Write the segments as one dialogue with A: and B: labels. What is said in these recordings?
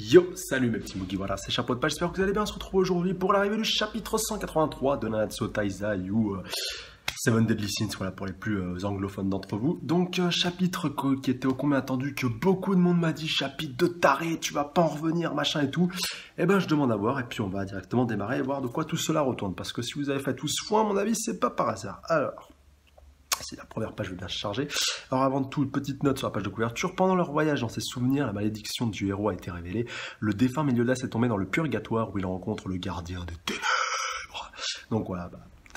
A: Yo, salut mes petits Mugi, voilà, c'est Chapeau de Page, j'espère que vous allez bien. On se retrouve aujourd'hui pour l'arrivée du chapitre 183 de Nanatsu Taizai ou Seven Deadly Sins, voilà, pour les plus anglophones d'entre vous. Donc, chapitre qui était au combien attendu, que beaucoup de monde m'a dit, chapitre de taré, tu vas pas en revenir, machin et tout. Eh ben, je demande à voir, et puis on va directement démarrer et voir de quoi tout cela retourne. Parce que si vous avez fait tout ce foin, à mon avis, c'est pas par hasard. Alors... c'est la première page, je vais bien se charger. Alors avant de tout, une petite note sur la page de couverture. Pendant leur voyage dans ses souvenirs, la malédiction du héros a été révélée. Le défunt Meliodas est tombé dans le purgatoire où il rencontre le gardien des ténèbres. Donc voilà,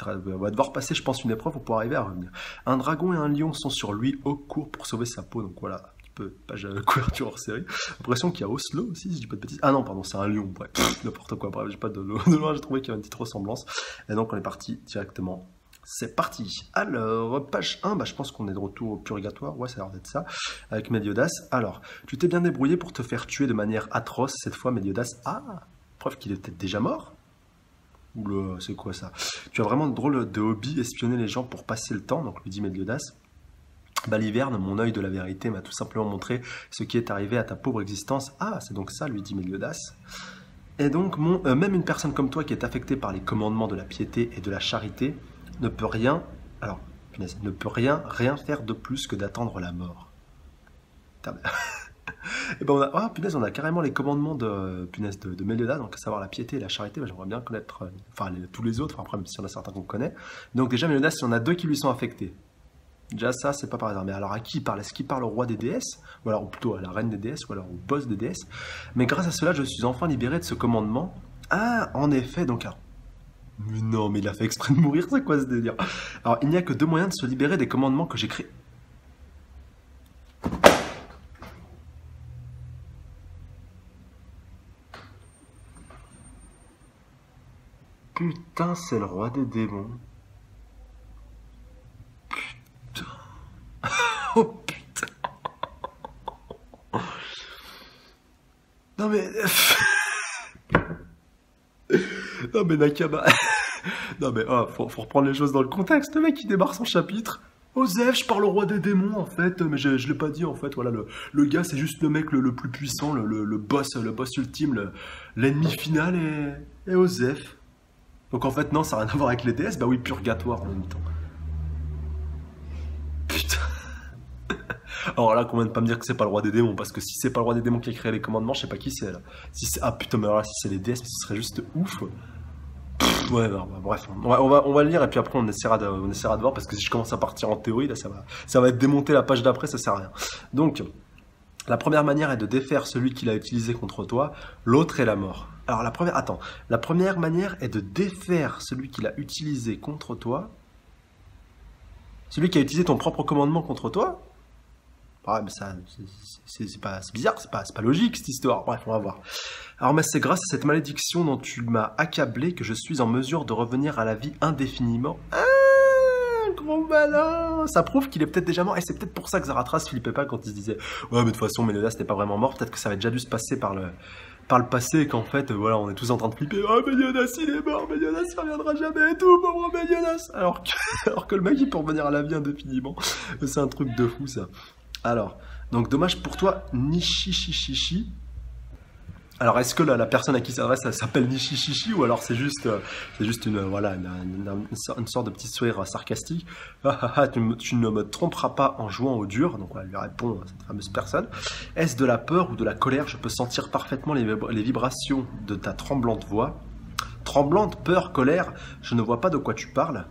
A: on va devoir passer, je pense, une épreuve pour pouvoir arriver à revenir. Un dragon et un lion sont sur lui au cours pour sauver sa peau. Donc voilà, un petit peu page de couverture hors série. L'impression qu'il y a Oslo aussi, si je dis pas de bêtises. Ah non, pardon, c'est un lion. Bref, n'importe quoi. Bref, j'ai pas de loin, j'ai trouvé qu'il y avait une petite ressemblance. Et donc on est parti directement. C'est parti. Alors, page 1, je pense qu'on est de retour au purgatoire. Ouais, ça a l'air d'être ça. Avec Meliodas. Alors, tu t'es bien débrouillé pour te faire tuer de manière atroce. Cette fois, Meliodas. Ah, preuve qu'il est peut-être déjà mort. Ou le... c'est quoi ça? Tu as vraiment de drôle de hobby, espionner les gens pour passer le temps. Donc, lui dit Meliodas. Baliverne, mon œil de la vérité, m'a tout simplement montré ce qui est arrivé à ta pauvre existence. Ah, c'est donc ça, lui dit Meliodas. Et donc, même une personne comme toi qui est affectée par les commandements de la piété et de la charité ne peut rien, alors, punaise, ne peut rien faire de plus que d'attendre la mort. Et ben on a, ah punaise, on a carrément les commandements de Meliodas, donc à savoir la piété et la charité. J'aimerais bien connaître, tous les autres. Enfin, après, même si on a certains qu'on connaît. Donc déjà Meliodas, il y en a deux qui lui sont affectés. Déjà ça, c'est pas par hasard. Mais alors à qui il parle? Est-ce qu'il parle au roi des déesses, ou alors plutôt à la reine des déesses, ou alors au boss des déesses? Mais grâce à cela, je suis enfin libéré de ce commandement. Ah, en effet, donc. Mais non, mais il a fait exprès de mourir, c'est quoi ce délire? Alors, il n'y a que deux moyens de se libérer des commandements que j'ai créés. Putain, c'est le roi des démons. Putain. Oh putain. Non mais... non mais Nakama... non mais faut reprendre les choses dans le contexte. Le mec il démarre son chapitre. Osef, je parle au roi des démons en fait, mais je l'ai pas dit en fait. Voilà, le gars c'est juste le mec le plus puissant, le boss ultime, l'ennemi final et Osef. Donc en fait non, ça n'a rien à voir avec les déesses. Bah oui, purgatoire en même temps. Putain. Alors là, qu'on vient de pas me dire que c'est pas le roi des démons, parce que si c'est pas le roi des démons qui a créé les commandements, je sais pas qui c'est là. Si c'est... ah putain, mais alors là, si c'est les déesses, ce serait juste ouf. Ouais, non, bref, on va le lire et puis après on essaiera de voir, parce que si je commence à partir en théorie, là ça va être démonté la page d'après, ça sert à rien. Donc, la première manière est de défaire celui qui l'a utilisé contre toi, l'autre est la mort. Alors la première manière est de défaire celui qui l'a utilisé contre toi, celui qui a utilisé ton propre commandement contre toi. Ouais, mais ça, c'est bizarre, c'est pas logique cette histoire. Bref, on va voir. Alors, mais c'est grâce à cette malédiction dont tu m'as accablé que je suis en mesure de revenir à la vie indéfiniment. Ah, gros malin. Ça prouve qu'il est peut-être déjà mort. Et c'est peut-être pour ça que Zaratras flippait pas quand il se disait ouais, mais de toute façon, Meliodas n'était pas vraiment mort. Peut-être que ça avait déjà dû se passer par le passé et qu'en fait, voilà, on est tous en train de flipper. Oh, Meliodas, il est mort. Meliodas, il reviendra jamais et tout, pauvre Meliodas. Alors que le mec, il peut revenir à la vie indéfiniment. C'est un truc de fou, ça. Alors, donc dommage pour toi, Nishishishi. Alors, est-ce que la personne à qui ça s'adresse, ça s'appelle Nishishishi ou alors c'est juste une, voilà, une sorte de petit sourire sarcastique. Tu ne me tromperas pas en jouant au dur. Donc, voilà, lui répond cette fameuse personne. Est-ce de la peur ou de la colère? Je peux sentir parfaitement les vibrations de ta tremblante voix. Tremblante, peur, colère, je ne vois pas de quoi tu parles.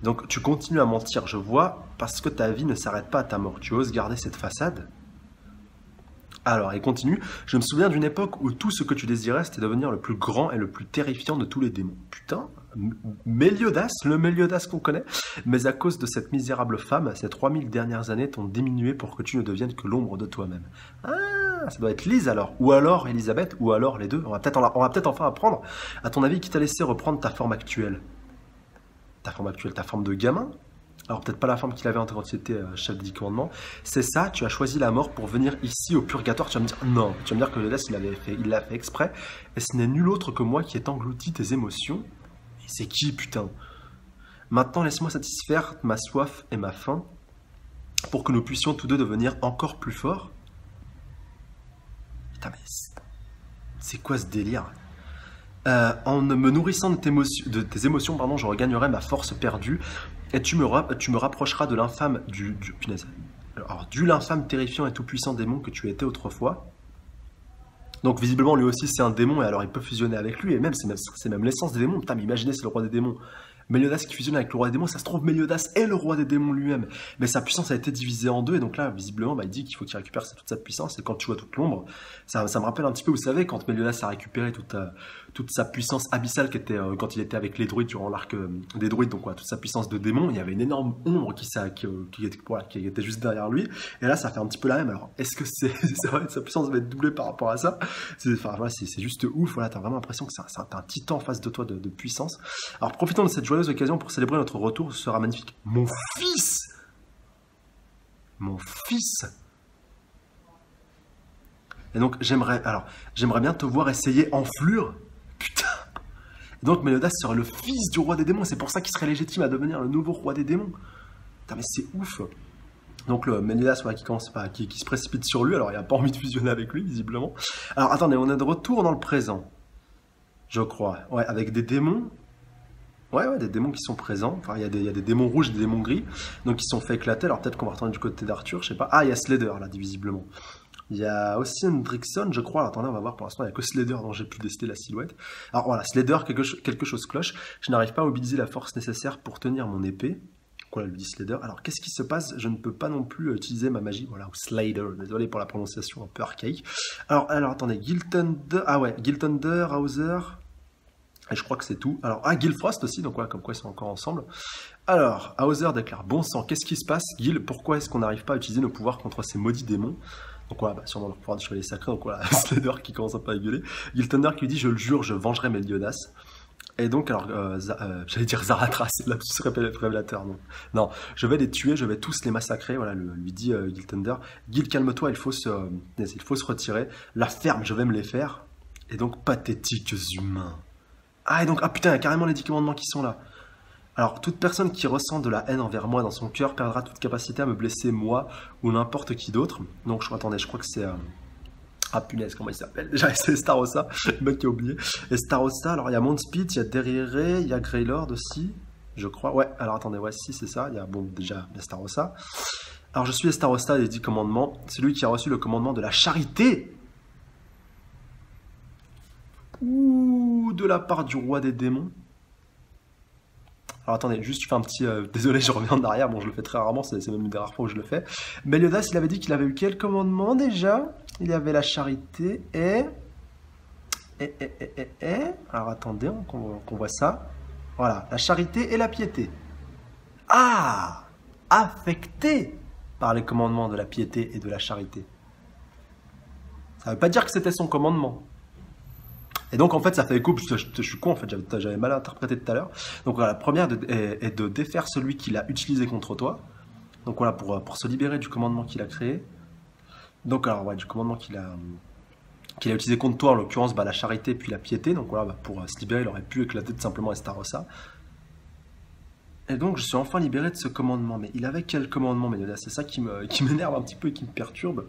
A: Donc tu continues à mentir, je vois, parce que ta vie ne s'arrête pas à ta mort. Tu oses garder cette façade? Alors, il continue. Je me souviens d'une époque où tout ce que tu désirais, c'était devenir le plus grand et le plus terrifiant de tous les démons. Putain, Meliodas, le Meliodas qu'on connaît. Mais à cause de cette misérable femme, ces 3000 dernières années t'ont diminué pour que tu ne deviennes que l'ombre de toi-même. Ah, ça doit être Lise alors. Ou alors Elisabeth, ou alors les deux. On va peut-être enfin apprendre. À ton avis, qui t'a laissé reprendre ta forme actuelle? Ta forme de gamin? Alors peut-être pas la forme qu'il avait quand il était chef des 10 commandements. C'est ça, tu as choisi la mort pour venir ici au purgatoire. Tu vas me dire, non, tu vas me dire que Meliodas il l'a fait exprès. Et ce n'est nul autre que moi qui ai englouti tes émotions. Et c'est qui, putain? Maintenant, laisse-moi satisfaire ma soif et ma faim pour que nous puissions tous deux devenir encore plus forts. Putain, mais C'est quoi ce délire? En me nourrissant de tes émotions, pardon, je regagnerai ma force perdue et tu me rapprocheras de l'infâme punaise. Alors, du l'infâme terrifiant et tout-puissant démon que tu étais autrefois. Donc visiblement lui aussi c'est un démon et alors il peut fusionner avec lui et même c'est même l'essence des démons. Putain mais imaginez c'est le roi des démons. Meliodas qui fusionne avec le roi des démons, ça se trouve Meliodas est le roi des démons lui-même. Mais sa puissance a été divisée en deux et donc là visiblement bah, il dit qu'il faut qu'il récupère toute sa puissance et quand tu vois toute l'ombre, ça me rappelle un petit peu, vous savez, quand Meliodas a récupéré toute sa puissance abyssale qui était quand il était avec les druides durant l'arc des druides, donc toute sa puissance de démon, il y avait une énorme ombre qui était juste derrière lui et là ça fait un petit peu la même. Alors est-ce que c'est vrai que sa puissance va être doublée par rapport à ça? C'est juste ouf, voilà, t'as vraiment l'impression que t'as un titan en face de toi de puissance. Alors profitons de cette joyeuse occasion pour célébrer notre retour, ce sera magnifique. Mon fils! Mon fils! Et donc j'aimerais bien te voir essayer Enflure. Putain! Et donc Meliodas serait le fils du roi des démons, c'est pour ça qu'il serait légitime à devenir le nouveau roi des démons. Putain mais c'est ouf! Donc le Meliodas qui se précipite sur lui, alors il n'a pas envie de fusionner avec lui visiblement. Alors attendez, on est de retour dans le présent. Je crois. Ouais, avec des démons. Ouais, des démons qui sont présents. Enfin, il y a des démons rouges et des démons gris. Donc, ils sont fait éclater. Alors, peut-être qu'on va retourner du côté d'Arthur, je sais pas. Ah, il y a Slader, là, visiblement. Il y a aussi Hendrickson, je crois. Alors, attendez, on va voir. Pour l'instant, il n'y a que Slader dont j'ai pu déceler la silhouette. Alors, voilà, Slader, quelque chose cloche. Je n'arrive pas à mobiliser la force nécessaire pour tenir mon épée. Voilà, lui dit Slader. Alors, qu'est-ce qui se passe? Je ne peux pas non plus utiliser ma magie. Voilà, ou Slader. Désolé pour la prononciation un peu archaïque. Alors attendez. Gilthunder. Ah ouais, Gilthunder, Hauser. Et je crois que c'est tout. Alors, Gilfrost aussi, donc voilà, comme quoi ils sont encore ensemble. Alors, Hauser déclare, bon sang, qu'est-ce qui se passe? Gil, pourquoi est-ce qu'on n'arrive pas à utiliser nos pouvoirs contre ces maudits démons? Donc voilà, sûrement leur pouvoir de chevalier sacré, donc voilà, Slader qui commence un peu à gueuler. Gil Thunder qui lui dit, je le jure, je vengerai Meliodas. Et donc, alors, j'allais dire Zaratras, c'est l'absus révélateur, non. Non, je vais les tuer, je vais tous les massacrer, voilà, lui dit Gil Thunder. Gil, calme-toi, il faut se retirer. La ferme, je vais me les faire. Et donc, pathétiques humains. Ah, et donc, putain, il y a carrément les 10 commandements qui sont là. Alors, toute personne qui ressent de la haine envers moi dans son cœur perdra toute capacité à me blesser, moi, ou n'importe qui d'autre. Donc, attendez, je crois que c'est... Ah, punaise, comment il s'appelle? Déjà, c'est Starossa, le mec qui a oublié. Et Starossa, alors, il y a Montspeed, il y a Derrire, il y a Greylord aussi, je crois. Ouais, alors, attendez, ouais, si, c'est ça. Il y a, bon, déjà, Starossa. Alors, je suis Starossa des 10 commandements. C'est lui qui a reçu le commandement de la charité. Ouh, de la part du roi des démons. Alors attendez, juste je fais un petit... désolé, je reviens en arrière, bon je le fais très rarement, c'est même une des rares fois où je le fais. Meliodas, il avait dit qu'il avait eu quel commandement déjà? Il y avait la charité et... Alors attendez, qu'on voit ça. Voilà, la charité et la piété. Ah! Affecté par les commandements de la piété et de la charité. Ça ne veut pas dire que c'était son commandement. Et donc, en fait, ça fait écho, je suis con, en fait, j'avais mal interprété tout à l'heure. Donc, voilà, la première est de défaire celui qui l'a utilisé contre toi. Donc, voilà, pour se libérer du commandement qu'il a créé. Donc, alors, ouais, du commandement qu'il a utilisé contre toi, en l'occurrence, la charité puis la piété. Donc, voilà, pour se libérer, il aurait pu éclater tout simplement Estarossa. Et donc, je suis enfin libéré de ce commandement. Mais il avait quel commandement, Meliodas? C'est ça qui m'énerve un petit peu et qui me perturbe.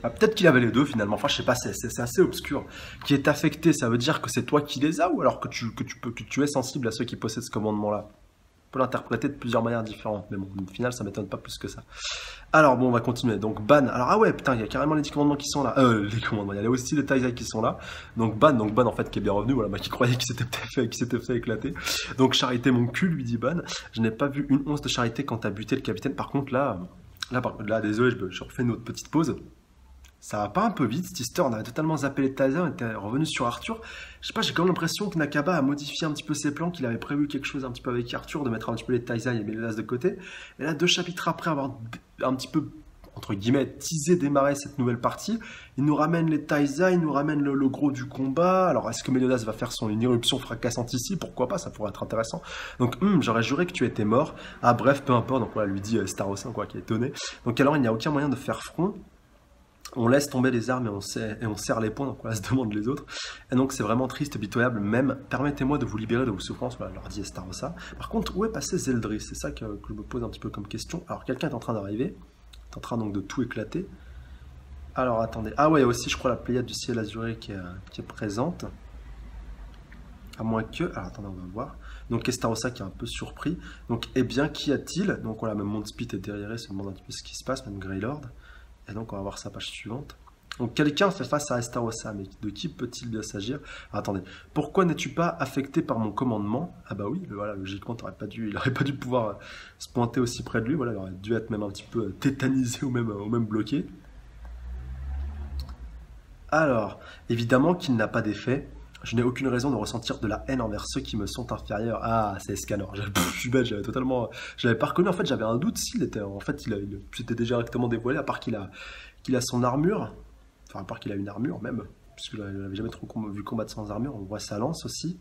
A: Peut-être qu'il avait les deux finalement, enfin je sais pas, c'est assez obscur. Qui est affecté, ça veut dire que c'est toi qui les as ou alors que tu es sensible à ceux qui possèdent ce commandement-là? On peut l'interpréter de plusieurs manières différentes, mais bon, au final ça m'étonne pas plus que ça. Alors bon, on va continuer. Donc ban, alors ah ouais, putain, il y a carrément les 10 commandements qui sont là. Les commandements, il y a aussi les Taizai qui sont là. Donc ban en fait qui est bien revenu, voilà, qui croyait qu'il s'était fait éclater. Donc charité mon cul, lui dit ban. Je n'ai pas vu une once de charité quand t'as buté le capitaine. Par contre là, désolé, je refais une autre petite pause. Ça va pas un peu vite cette histoire, on avait totalement zappé les Taizai, on était revenu sur Arthur. Je sais pas, j'ai quand même l'impression que Nakaba a modifié un petit peu ses plans, qu'il avait prévu quelque chose un petit peu avec Arthur, de mettre un petit peu les Taizai et Meliodas de côté. Et là, 2 chapitres après avoir un petit peu, entre guillemets, teasé, démarré cette nouvelle partie, il nous ramène les Taizai, il nous ramène le gros du combat. Alors, est-ce que Meliodas va faire une irruption fracassante ici? Pourquoi pas, ça pourrait être intéressant. Donc, j'aurais juré que tu étais mort. Ah bref, peu importe, donc voilà, lui dit Starossa, quoi, qui est étonné. Donc alors, il n'y a aucun moyen de faire front. On laisse tomber les armes et on serre les poings, donc voilà, se demandent les autres. Et donc c'est vraiment triste, pitoyable, même. Permettez-moi de vous libérer de vos souffrances, voilà, leur dit Starossa. Par contre, où est passé Zeldris? C'est ça que je me pose un petit peu comme question. Alors quelqu'un est en train d'arriver, est en train donc de tout éclater. Alors attendez. Ah ouais, il y a aussi, je crois, la Pléiade du ciel azuré qui est présente. À moins que. Alors attendez, on va voir. Donc Estarossa qui est un peu surpris. Donc, eh bien, qu'y a-t-il? Donc voilà, même Mondspit est derrière, se demande un petit peu ce qui se passe, même Greylord. Et donc on va voir sa page suivante. Donc quelqu'un fait face à Estarossa, mais de qui peut-il bien s'agir? Attendez, pourquoi n'es-tu pas affecté par mon commandement? Ah bah oui, voilà, logiquement, il n'aurait pas dû pouvoir se pointer aussi près de lui, voilà, il aurait dû être même un petit peu tétanisé ou même bloqué. Alors, évidemment qu'il n'a pas d'effet. Je n'ai aucune raison de ressentir de la haine envers ceux qui me sont inférieurs. Ah, c'est Escanor. Je suis bête, j'avais totalement. Je l'avais pas reconnu. En fait, j'avais un doute s'il était. En fait, c'était déjà directement dévoilé, à part qu'il a son armure. Enfin, à part qu'il a une armure même. Puisque je l'avais jamais trop vu combattre sans armure. On voit sa lance aussi.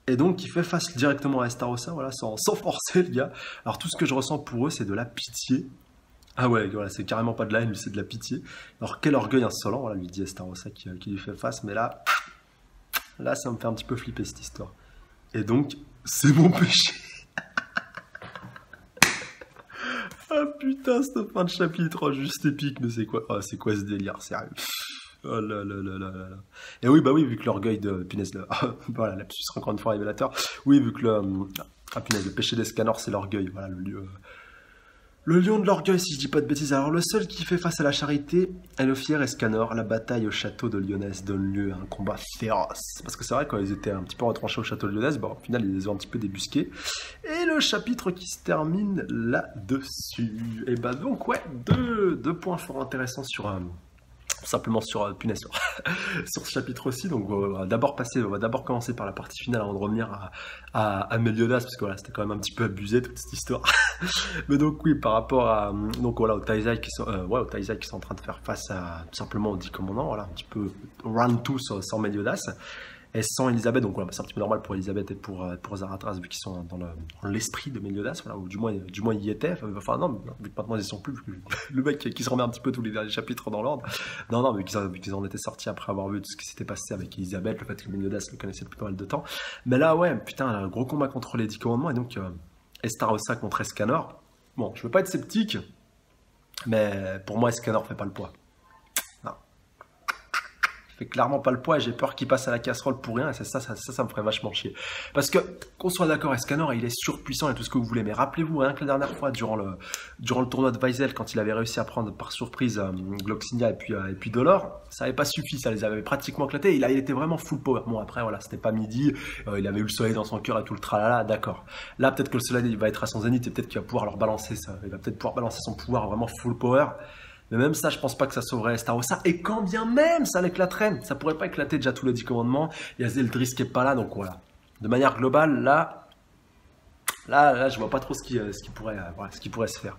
A: Et donc, il fait face directement à Estarossa, voilà, sans forcer, le gars. Alors, tout ce que je ressens pour eux, c'est de la pitié. Ah ouais, voilà, c'est carrément pas de la haine, c'est de la pitié. Alors, quel orgueil insolent, voilà, lui dit Estarossa qui lui fait face. Mais là, ça me fait un petit peu flipper cette histoire. Et donc, c'est mon péché. Ah putain, cette fin de chapitre, oh, juste épique, mais c'est quoi ce délire, sérieux? Oh là là là là là. Et oui, bah oui, vu que l'orgueil de punaise, voilà, lapsus encore une fois révélateur. Oui, vu que punaise, le péché d'Escanor, c'est l'orgueil, voilà, le lion de l'orgueil, si je dis pas de bêtises. Alors, le seul qui fait face à la charité est le fier Escanor. La bataille au château de Lyonesse donne lieu à un combat féroce. Parce que c'est vrai, quand ils étaient un petit peu retranchés au château de Lyonesse, bon, au final, ils les ont un petit peu débusqués. Et le chapitre qui se termine là-dessus. Et bah donc, ouais, deux points fort intéressants simplement sur punaise sur ce chapitre aussi. Donc on va d'abord commencer par la partie finale avant de revenir à Meliodas, parce que voilà, c'était quand même un petit peu abusé toute cette histoire. Mais donc oui, par rapport à donc voilà aux Taizai qui sont en train de faire face à tout simplement aux 10 commandants, voilà, un petit peu round 2 sans Meliodas et sans Elisabeth. Donc voilà, c'est un petit peu normal pour Elisabeth et pour Zaratras, vu qu'ils sont dans l'esprit de Meliodas, voilà, ou du moins ils y étaient. Enfin non, vu que maintenant ils y sont plus, vu que le mec qui se remet un petit peu tous les derniers chapitres dans l'ordre. Non, vu qu'ils en étaient sortis après avoir vu tout ce qui s'était passé avec Elisabeth, le fait que Meliodas le connaissait depuis pas mal de temps. Mais là, ouais, putain, un gros combat contre les 10 commandements, et donc Estarossa contre Escanor. Bon, je veux pas être sceptique, mais pour moi, Escanor fait pas le poids. Non. Il fait clairement pas le poids, et j'ai peur qu'il passe à la casserole pour rien, et ça me ferait vachement chier. Parce que, qu'on soit d'accord, Escanor, il est surpuissant et tout ce que vous voulez, mais rappelez-vous, rien que la dernière fois, durant le tournoi de Weisel, quand il avait réussi à prendre par surprise Gloxinia et puis Dolor, ça avait pas suffi, ça les avait pratiquement éclatés, il était vraiment full power. Bon, après, voilà, c'était pas midi, il avait eu le soleil dans son cœur et tout le tralala, d'accord. Là, peut-être que le soleil, il va être à son zénith, et peut-être qu'il va pouvoir leur balancer ça, il va peut-être pouvoir balancer son pouvoir vraiment full power. Mais même ça, je pense pas que ça sauverait Estarossa. Et quand bien même ça l'éclaterait, ça pourrait pas éclater déjà tous les 10 commandements. Il y a Zeldris qui est pas là, donc voilà. De manière globale, là, je vois pas trop ce qui pourrait se faire.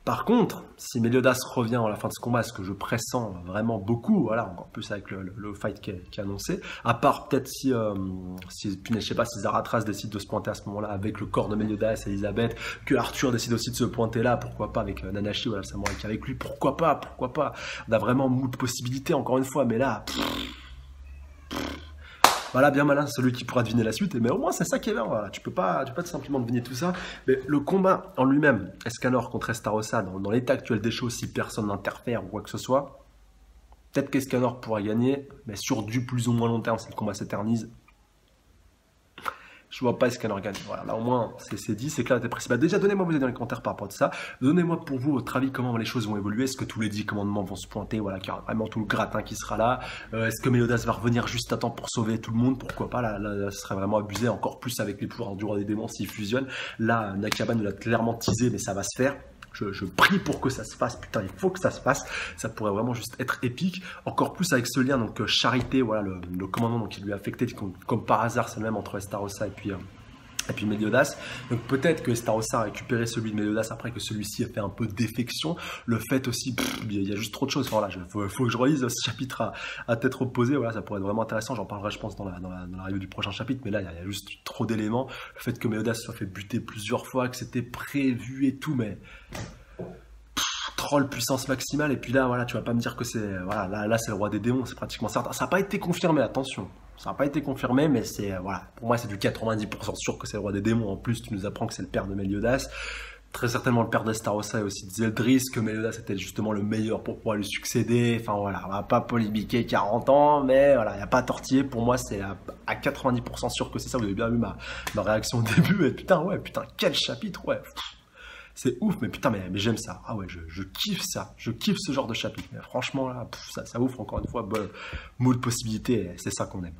A: Par contre, si Meliodas revient à la fin de ce combat, ce que je pressens vraiment beaucoup, voilà, encore plus avec le fight qui est annoncé, à part peut-être si je sais pas, si Zaratras décide de se pointer à ce moment-là avec le corps de Meliodas et Elisabeth, que Arthur décide aussi de se pointer là, pourquoi pas avec Nanashi, voilà, le samouraï qui est avec lui, pourquoi pas, on a vraiment beaucoup de possibilités, encore une fois, mais là, voilà, bien malin, celui qui pourra deviner la suite, mais au moins c'est ça qui est bien, voilà. Tu peux pas tout simplement deviner tout ça, mais le combat en lui-même, Escanor contre Estarossa, dans l'état actuel des choses, si personne n'interfère ou quoi que ce soit, peut-être qu'Escanor pourra gagner, mais sur du plus ou moins long terme, si le combat s'éternise, je vois pas Escanor gagner. Voilà, là au moins c'est dit, c'est clair, c'est précis. Bah, déjà, donnez-moi vos avis dans les commentaires par rapport à ça. Donnez-moi pour vous votre avis, comment les choses vont évoluer. Est-ce que tous les 10 commandements vont se pointer? Voilà, qu'il y aura vraiment tout le gratin qui sera là. Est-ce que Meliodas va revenir juste à temps pour sauver tout le monde? Pourquoi pas? Là, ce serait vraiment abusé, encore plus avec les pouvoirs du roi des démons s'ils fusionnent. Là, Nakaban nous l'a clairement teasé, mais ça va se faire. Je prie pour que ça se fasse, putain, il faut que ça se fasse, ça pourrait vraiment juste être épique, encore plus avec ce lien, donc Charité, voilà, le commandant donc, qui lui a affecté, comme par hasard, c'est le même entre Estarossa et puis Meliodas. Donc peut-être que Estarossa a récupéré celui de Meliodas après que celui-ci a fait un peu défection. Le fait aussi, il y a juste trop de choses. Voilà, faut que je relise ce chapitre à tête reposée. Voilà, ça pourrait être vraiment intéressant. J'en parlerai, je pense, dans la review du prochain chapitre. Mais là, il y a juste trop d'éléments. Le fait que Meliodas soit fait buter plusieurs fois, que c'était prévu et tout, mais troll puissance maximale. Et puis là, voilà, tu vas pas me dire que c'est voilà, là c'est le roi des démons, c'est pratiquement certain. Ça n'a pas été confirmé, attention. Ça n'a pas été confirmé, mais c'est voilà, pour moi c'est du 90% sûr que c'est le roi des démons. En plus, tu nous apprends que c'est le père de Meliodas. très certainement le père d'Estarossa et aussi de Zeldris, que Meliodas était justement le meilleur pour pouvoir lui succéder. Enfin voilà, on va pas polémiquer 40 ans, mais voilà, il n'y a pas à tortiller. Pour moi, c'est à 90% sûr que c'est ça. Vous avez bien vu ma réaction au début. Et putain, ouais, putain, quel chapitre, ouais. C'est ouf, mais putain, mais j'aime ça. Ah ouais, je kiffe ça. Je kiffe ce genre de chapitre. Mais franchement, là, ça ouvre encore une fois moult possibilités. C'est ça qu'on aime.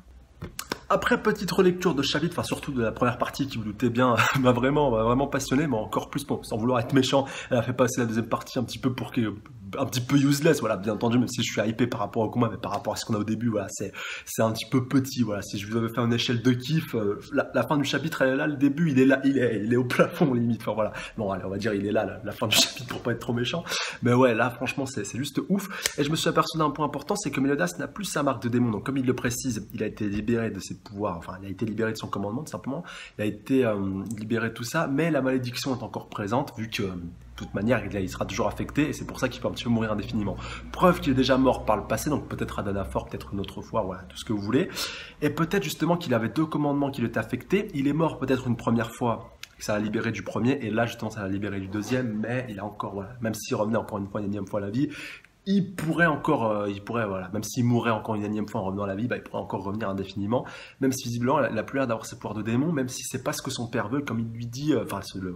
A: Après, petite relecture de chapitre, enfin surtout de la première partie qui, vous doutez bien, m'a vraiment passionné, mais encore plus, bon, sans vouloir être méchant, elle a fait passer la deuxième partie un petit peu un petit peu useless, voilà, bien entendu, même si je suis hypé par rapport au combat, mais par rapport à ce qu'on a au début, voilà, c'est un petit peu petit, voilà, si je vous avais fait une échelle de kiff, la fin du chapitre, elle est là, le début, il est là, il est au plafond, limite, enfin voilà, bon, allez, on va dire, il est là, la fin du chapitre, pour pas être trop méchant, mais ouais, là, franchement, c'est juste ouf, et je me suis aperçu d'un point important, c'est que Meliodas n'a plus sa marque de démon, donc comme il le précise, il a été libéré de ses pouvoirs, enfin, il a été libéré de son commandement, tout simplement, il a été libéré de tout ça, mais la malédiction est encore présente, vu que, de toute manière, il sera toujours affecté, et c'est pour ça qu'il peut un petit peu mourir indéfiniment. Preuve qu'il est déjà mort par le passé, donc peut-être à Danafor, peut-être une autre fois, voilà, tout ce que vous voulez, et peut-être justement qu'il avait 2 commandements qui l'étaient affectés, il est mort peut-être une première fois, ça l'a libéré du premier, et là justement ça l'a libéré du deuxième, mais il a encore, voilà, même s'il revenait encore une fois, une énième fois à la vie, il pourrait, voilà, même s'il mourrait encore une énième fois en revenant à la vie, bah, il pourrait encore revenir indéfiniment, même si visiblement, il n'a plus l'air d'avoir ses pouvoirs de démon, même si c'est pas ce que son père veut, comme il lui dit,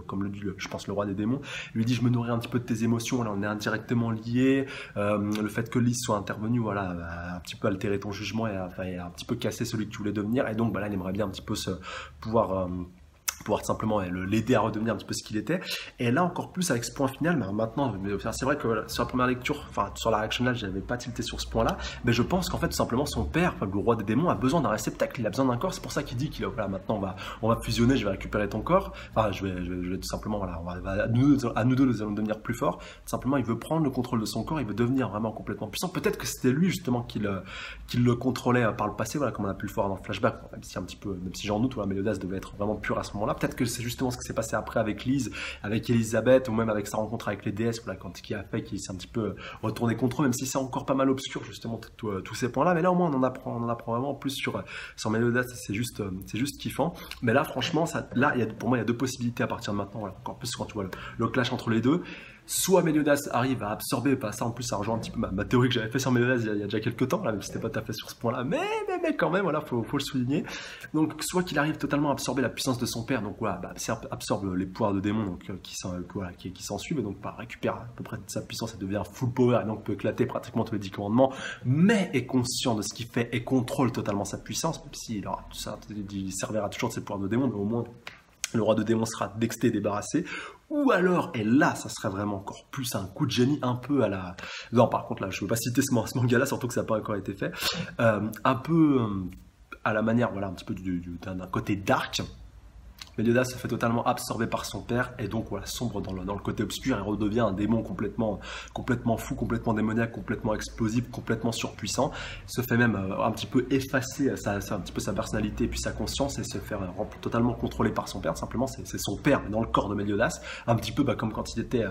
A: comme le dit, je pense, le roi des démons, il lui dit, je me nourris un petit peu de tes émotions, là, on est indirectement liés, le fait que Lys soit intervenu, voilà, a un petit peu altéré ton jugement et a un petit peu cassé celui que tu voulais devenir, et donc, bah, là, il aimerait bien un petit peu pouvoir simplement l'aider à redevenir un petit peu ce qu'il était. Et là, encore plus avec ce point final, mais maintenant, c'est vrai que voilà, sur la première lecture, enfin sur la reaction je n'avais pas tilté sur ce point-là, mais je pense qu'en fait, tout simplement, son père, enfin, le roi des démons, a besoin d'un réceptacle, il a besoin d'un corps, c'est pour ça qu'il dit qu'il voilà, maintenant on va fusionner, je vais récupérer ton corps, enfin je vais tout simplement, voilà, à nous deux, nous allons devenir plus forts, tout simplement, il veut prendre le contrôle de son corps, il veut devenir vraiment complètement puissant, peut-être que c'était lui justement qui le contrôlait par le passé, voilà, comme on a pu le voir dans le flashback, même si j'en doute, voilà, Meliodas devait être vraiment pur à ce moment-là. Peut-être que c'est justement ce qui s'est passé après avec Lise, avec Elisabeth, ou même avec sa rencontre avec les déesses, voilà, qui a fait qu'il s'est un petit peu retourné contre eux, même si c'est encore pas mal obscur, justement, tous ces points-là. Mais là, au moins, on en apprend vraiment plus sur Meliodas, c'est juste kiffant. Mais là, franchement, pour moi, il y a 2 possibilités à partir de maintenant, voilà, encore plus quand tu vois le clash entre les deux. Soit Meliodas arrive à absorber, ça en plus ça rejoint un petit peu ma théorie que j'avais fait sur Meliodas il y a déjà quelques temps, là, même si c'était pas tout à fait sur ce point-là, mais quand même, voilà, faut le souligner. Donc soit qu'il arrive totalement à absorber la puissance de son père, donc voilà, absorbe les pouvoirs de démon donc, qui s'en suivent, et donc récupère à peu près toute sa puissance et devient full power, et donc peut éclater pratiquement tous les 10 commandements, mais est conscient de ce qu'il fait et contrôle totalement sa puissance, même s'il aura tout ça, il servira toujours de ses pouvoirs de démon, mais au moins le roi de démon sera dexté et débarrassé. Ou alors, et là, ça serait vraiment encore plus un coup de génie, un peu à la... Non, par contre, là, je ne veux pas citer ce manga-là, surtout que ça n'a pas encore été fait. Un peu à la manière, voilà, un petit peu d'un côté dark. Meliodas se fait totalement absorber par son père et donc voilà, sombre dans le côté obscur et redevient un démon complètement fou, complètement démoniaque, complètement explosif, complètement surpuissant. Se fait même un petit peu effacer un petit peu sa personnalité et puis sa conscience et se faire totalement contrôler par son père. Simplement, c'est son père dans le corps de Meliodas, un petit peu comme quand il était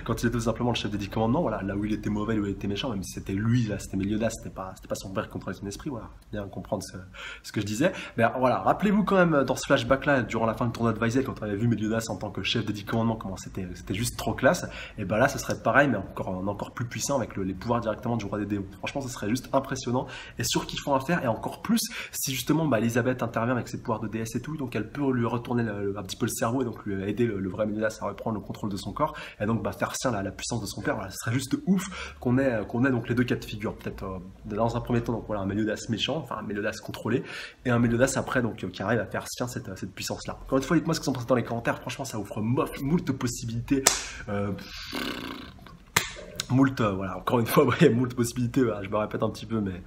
A: tout simplement le chef des 10 commandements. Voilà, là où il était mauvais, là où il était méchant, même si c'était lui, là, c'était Meliodas, c'était pas son père qui contrôlait son esprit. Voilà, bien comprendre ce que je disais. Mais voilà, rappelez-vous quand même dans ce flashback-là, durant la fin le tournoi de Weizel, quand on avait vu Meliodas en tant que chef des 10 commandements, comment c'était juste trop classe, et ben là ce serait pareil, mais encore plus puissant avec les pouvoirs directement du roi des démons. Franchement, ce serait juste impressionnant et surkiffant à faire, et encore plus si justement Elisabeth intervient avec ses pouvoirs de déesse et tout, donc elle peut lui retourner un petit peu le cerveau et donc lui aider le vrai Meliodas à reprendre le contrôle de son corps et donc faire sien la puissance de son père. Voilà, ce serait juste ouf qu'on ait donc les 2 cas de figure, peut-être dans un premier temps, donc voilà, un Meliodas méchant, enfin un Meliodas contrôlé, et un Meliodas après donc qui arrive à faire sien cette puissance là. Encore une fois, dites-moi ce que vous en pensez dans les commentaires. Franchement, ça offre moult possibilités. Voilà, encore une fois, ouais, moult possibilités. Voilà, je me répète un petit peu, mais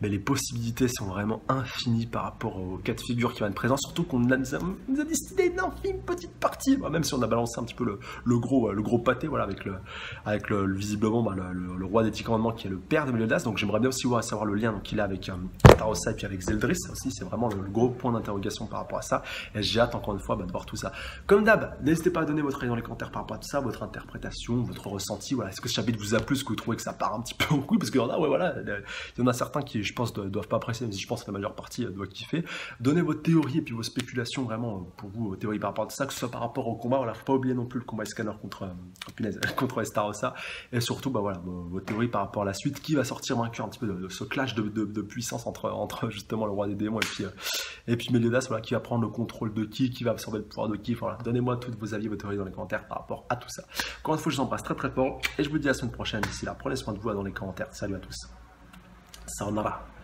A: les possibilités sont vraiment infinies par rapport aux cas de figure qui vont être présents, surtout qu'on nous a décidé d'une infime petite partie, même si on a balancé un petit peu le gros pâté, voilà, avec visiblement le roi des 10 commandements qui est le père de Meliodas. Donc j'aimerais bien aussi savoir le lien qu'il a avec Starossa et puis avec Zeldris. Ça aussi, c'est vraiment le gros point d'interrogation par rapport à ça, et j'ai hâte encore une fois de voir tout ça. Comme d'hab, n'hésitez pas à donner votre avis dans les commentaires par rapport à tout ça, votre interprétation, votre ressenti. Voilà, est-ce que ce chapitre vous a plu, est-ce que vous trouvez que ça part un petit peu en couille, parce qu'il y en a, ouais, voilà, il y en a certains qui je pense doivent pas apprécier, même si je pense que la majeure partie doit kiffer. Donnez votre théorie et puis vos spéculations vraiment pour vous, vos théories par rapport à ça, que ce soit par rapport au combat. Voilà, faut pas oublier non plus le combat Scanner contre punaise, contre Estarossa, et surtout bah voilà vos théories par rapport à la suite, qui va sortir vainqueur un petit peu de ce clash de puissance entre justement le roi des démons et puis Meliodas, voilà, qui va prendre le contrôle de qui va absorber le pouvoir de qui. Voilà, donnez-moi tous vos avis, vos théories dans les commentaires par rapport à tout ça. Encore une fois, je vous embrasse très très fort et je vous dis à la semaine prochaine. D'ici là, prenez soin de vous dans les commentaires. Salut à tous. Sayonara.